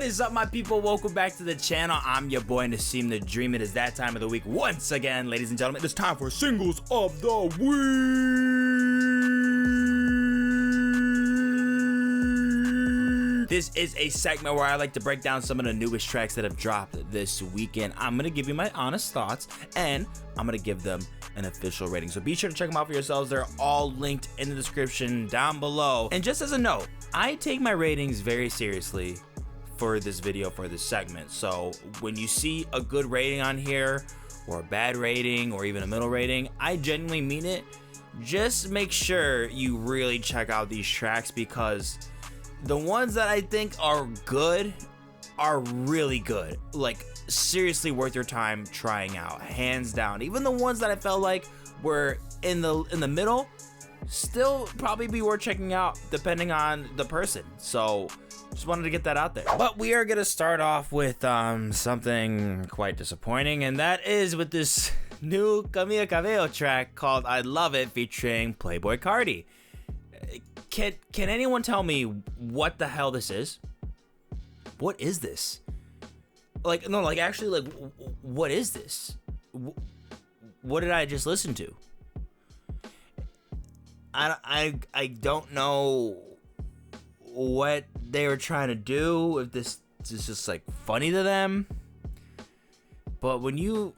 What is up, my people? Welcome back to the channel. I'm your boy Naseem the Dream. It is that time of the week once again, ladies and gentlemen. It's time for Singles of the Week. This is a segment where I like to break down some of the newest tracks that have dropped this weekend. I'm gonna give you my honest thoughts, and I'm gonna give them an official rating. So be sure to check them out for yourselves. They're all linked in the description down below. And just as a note, I take my ratings very seriously for this video, for this segment. So when you see a good rating on here, or a bad rating, or even a middle rating, I genuinely mean it. Just make sure you really check out these tracks, because the ones that I think are good are really good. Like, seriously worth your time trying out, hands down. Even the ones that I felt like were in the middle, still probably be worth checking out depending on the person. So just wanted to get that out there. But we are gonna start off with something quite disappointing, and that is with this new Camila Cabello track called I Love It, featuring Playboi Carti. Can anyone tell me what the hell this is? What is this? Like, no, like, actually, like, what is this? What did I just listen to? I don't know what they were trying to do, if this is just, like, funny to them. But when you...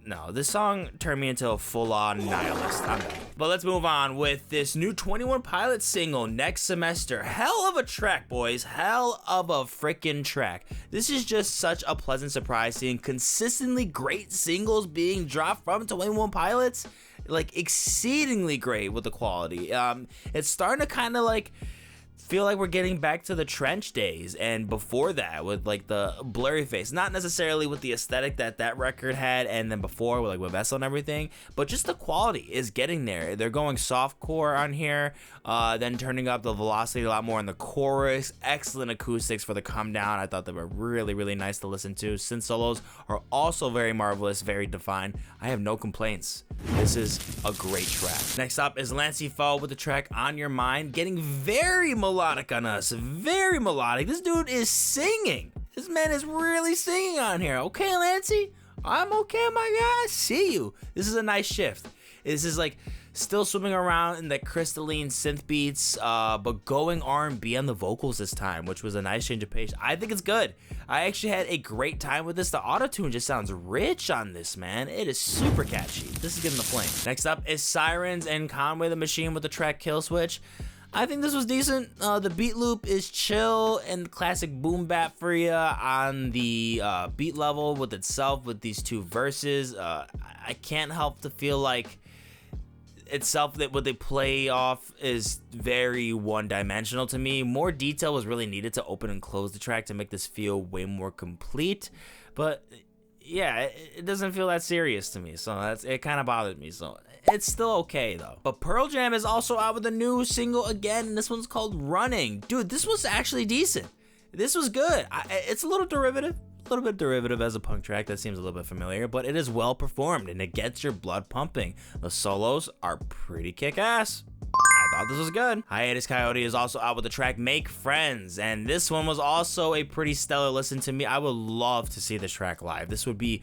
No, this song turned me into a full-on nihilist. I'm done. But let's move on with this new 21 Pilots single, Next Semester. Hell of a track, boys. Hell of a freaking track. This is just such a pleasant surprise, seeing consistently great singles being dropped from 21 Pilots. Like, exceedingly great with the quality. It's starting to kind of like feel like we're getting back to the Trench days and before that, with like the blurry face, not necessarily with the aesthetic that record had and then before with like with Vessel and everything, but just the quality is getting there. They're going softcore on here, then turning up the velocity a lot more in the chorus. Excellent acoustics for the come down. I thought they were really nice to listen to. Synth solos are also very marvelous, very defined. I have no complaints. This is a great track. Next up is Lancey Foux with the track On Your Mind, getting very melodic on us, very melodic. This dude is singing. This man is really singing on here. Okay, Lancey, I'm okay, my guy. I see you. This is a nice shift. This is like still swimming around in the crystalline synth beats, but going R&B on the vocals this time, which was a nice change of pace. I think it's good. I actually had a great time with this. The auto-tune just sounds rich on this, man. It is super catchy. This is getting the flame. Next up is Sirenz and Conway the Machine with the track Kill Switch. I think this was decent. The beat loop is chill and classic boom bap for you on the beat level with itself, with these two verses. I can't help to feel like itself that what they play off is very one-dimensional to me. More detail was really needed to open and close the track to make this feel way more complete. But yeah, it doesn't feel that serious to me, so it kind of bothered me. So it's still okay though. But Pearl Jam is also out with a new single again, and this one's called Running. Dude, this was actually decent. This was good. It's a little derivative. A little bit derivative as a punk track that seems a little bit familiar, but it is well performed and it gets your blood pumping. The solos are pretty kick-ass. I thought this was good. Haitus Kaiyote is also out with the track Make Friends, and this one was also a pretty stellar listen to me. I would love to see this track live. This would be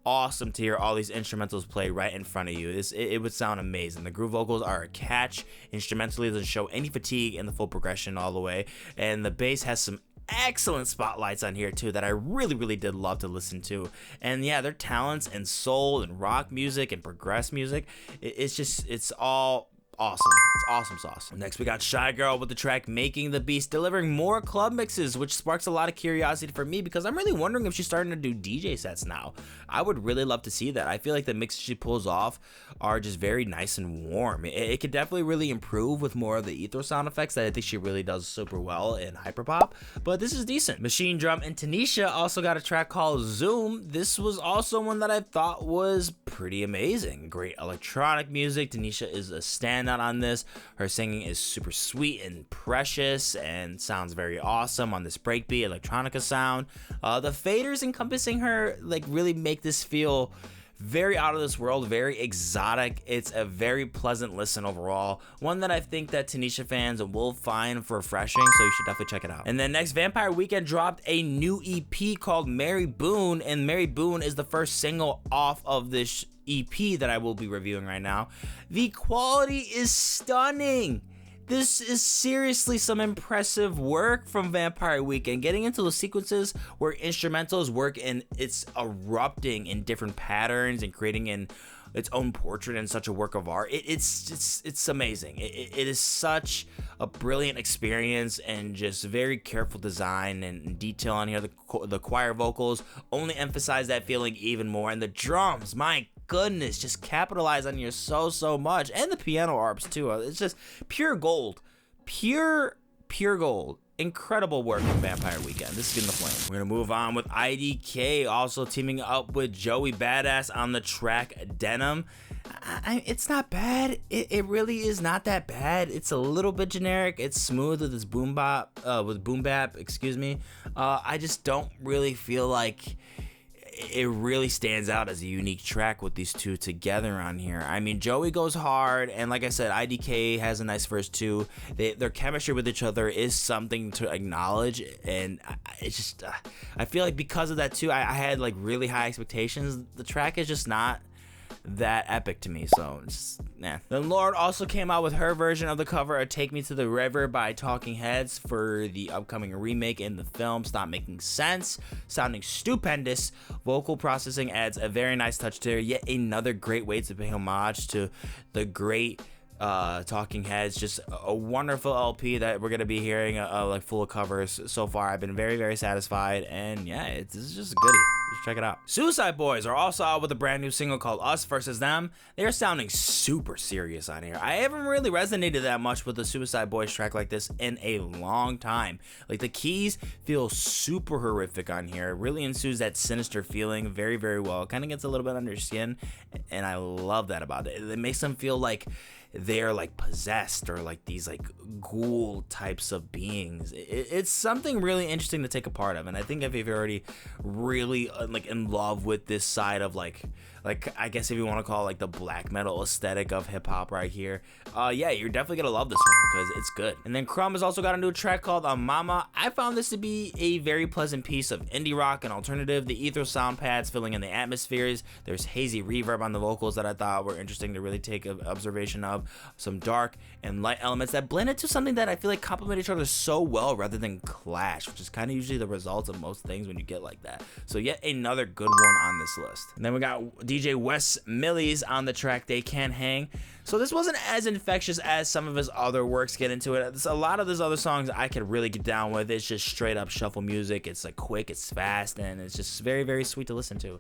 awesome to hear all these instrumentals play right in front of you. It would sound amazing. The groove vocals are a catch. Instrumentally, doesn't show any fatigue in the full progression all the way, and the bass has some excellent spotlights on here too that I really did love to listen to. And yeah, their talents in soul and rock music and progress music, it's all awesome. It's awesome sauce. Next, we got Shygirl with the track Making the Beast, delivering more club mixes, which sparks a lot of curiosity for me because I'm really wondering if she's starting to do DJ sets now. I would really love to see that. I feel like the mixes she pulls off are just very nice and warm. It could definitely really improve with more of the ether sound effects that I think she really does super well in hyperpop, but this is decent. Machinedrum and Tinashe also got a track called Zoom. This was also one that I thought was pretty amazing. Great electronic music. Tinashe is a standout on this. Her singing is super sweet and precious and sounds very awesome on this breakbeat electronica sound. The faders encompassing her like really make this feel very out of this world, very exotic. It's a very pleasant listen overall. One that I think that Tinashe fans will find refreshing, so you should definitely check it out. And then next, Vampire Weekend dropped a new EP called Mary Boone, and Mary Boone is the first single off of this EP that I will be reviewing right now. The quality is stunning. This is seriously some impressive work from Vampire Weekend. Getting into the sequences where instrumentals work and it's erupting in different patterns and creating in its own portrait in such a work of art. It's amazing. It is such a brilliant experience and just very careful design and detail on here. The choir vocals only emphasize that feeling even more, and the drums, my goodness, just capitalize on here so much, and the piano arps too. It's just pure gold, pure gold. Incredible work from Vampire Weekend. This is In the Flame. We're gonna move on with IDK also teaming up with Joey Badass on the track DENiM. It's not bad. It really is not that bad. It's a little bit generic. It's smooth with this boom bap, excuse me. I just don't really feel like it really stands out as a unique track with these two together on here. I mean, Joey goes hard, and like I said, IDK has a nice verse too. Their chemistry with each other is something to acknowledge, and it's just I feel like because of that too, I had like really high expectations. The track is just not that epic to me, so it's nah. Then Lorde also came out with her version of the cover of Take Me to the River by Talking Heads for the upcoming remake in the film Stop Making Sense, sounding stupendous. Vocal processing adds a very nice touch to it, yet another great way to pay homage to the great Talking Heads. Just a wonderful LP that we're gonna be hearing like full of covers. So far I've been very satisfied, and yeah, this is just a goodie. Just check it out. Suicide Boys are also out with a brand new single called Us Versus Them. They're sounding super serious on here. I haven't really resonated that much with the Suicide Boys track like this in a long time. Like, the keys feel super horrific on here. It really ensues that sinister feeling very well. It kind of gets a little bit under your skin, and I love that about it. It makes them feel like they're like possessed or like these like ghoul types of beings. It's something really interesting to take a part of, and I think if you're already really like in love with this side of like I guess if you want to call it like the black metal aesthetic of hip hop right here, yeah, you're definitely gonna love this one because it's good. And then Crumb has also got a new track called AMAMA. I found this to be a very pleasant piece of indie rock and alternative. The ether sound pads filling in the atmospheres. There's hazy reverb on the vocals that I thought were interesting to really take an observation of. Some dark and light elements that blend into something that I feel like complement each other so well rather than clash, which is kind of usually the result of most things when you get like that. So yet another good one on this list. And then we got DJ Wes Milis on the track They Can't Hang. So this wasn't as infectious as some of his other works. Get into it. A lot of his other songs I could really get down with. It's just straight up shuffle music. It's like quick, it's fast, and it's just very sweet to listen to.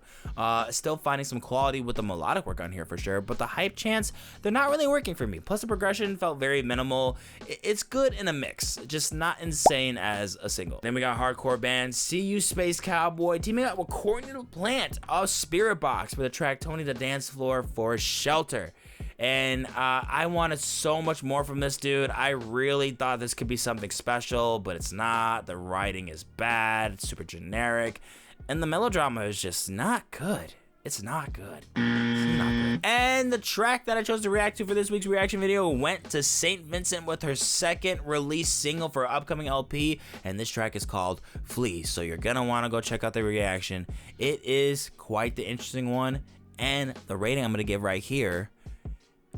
Still finding some quality with the melodic work on here for sure, but the hype chants, they're not really working for me. Plus the progression felt very minimal. It's good in a mix, just not insane as a single. Then we got hardcore band SeeYouSpaceCowboy teaming up with Courtney LaPlante of Spirit Box for the track Tony the Dance Floor for Shelter. And I wanted so much more from this dude. I really thought this could be something special, but it's not. The writing is bad, it's super generic, and the melodrama is just not good. It's not good. It's not good. And the track that I chose to react to for this week's reaction video went to St. Vincent with her second release single for her upcoming LP, and this track is called Flea. So you're gonna want to go check out the reaction. It is quite the interesting one, and the rating I'm gonna give right here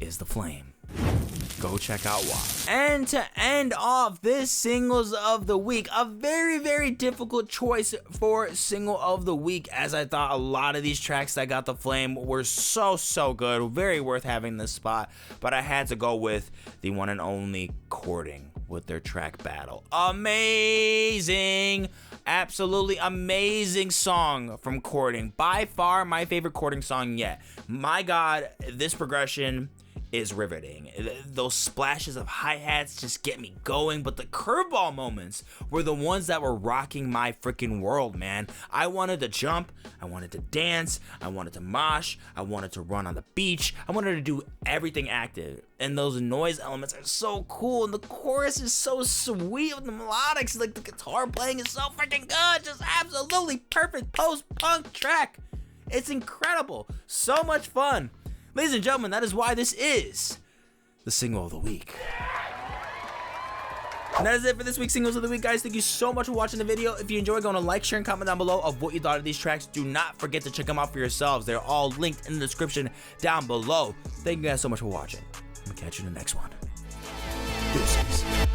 is The Flame. Go check out why. And to end off this singles of the week, a very difficult choice for single of the week, as I thought a lot of these tracks that got The Flame were so good, very worth having this spot, but I had to go with the one and only Courting with their track Battle. Amazing, absolutely amazing song from Courting. By far my favorite Courting song yet. My God, this progression is riveting. Those splashes of hi-hats just get me going, but the curveball moments were the ones that were rocking my freaking world, man. I wanted to jump, I wanted to dance, I wanted to mosh, I wanted to run on the beach, I wanted to do everything active. And those noise elements are so cool, and the chorus is so sweet with the melodics, like the guitar playing is so freaking good, just absolutely perfect post-punk track. It's incredible. So much fun. Ladies and gentlemen, that is why this is the single of the week. And that is it for this week's Singles of the Week, guys. Thank you so much for watching the video. If you enjoyed, go on a like, share, and comment down below of what you thought of these tracks. Do not forget to check them out for yourselves. They're all linked in the description down below. Thank you guys so much for watching. I'm gonna catch you in the next one. Deuces.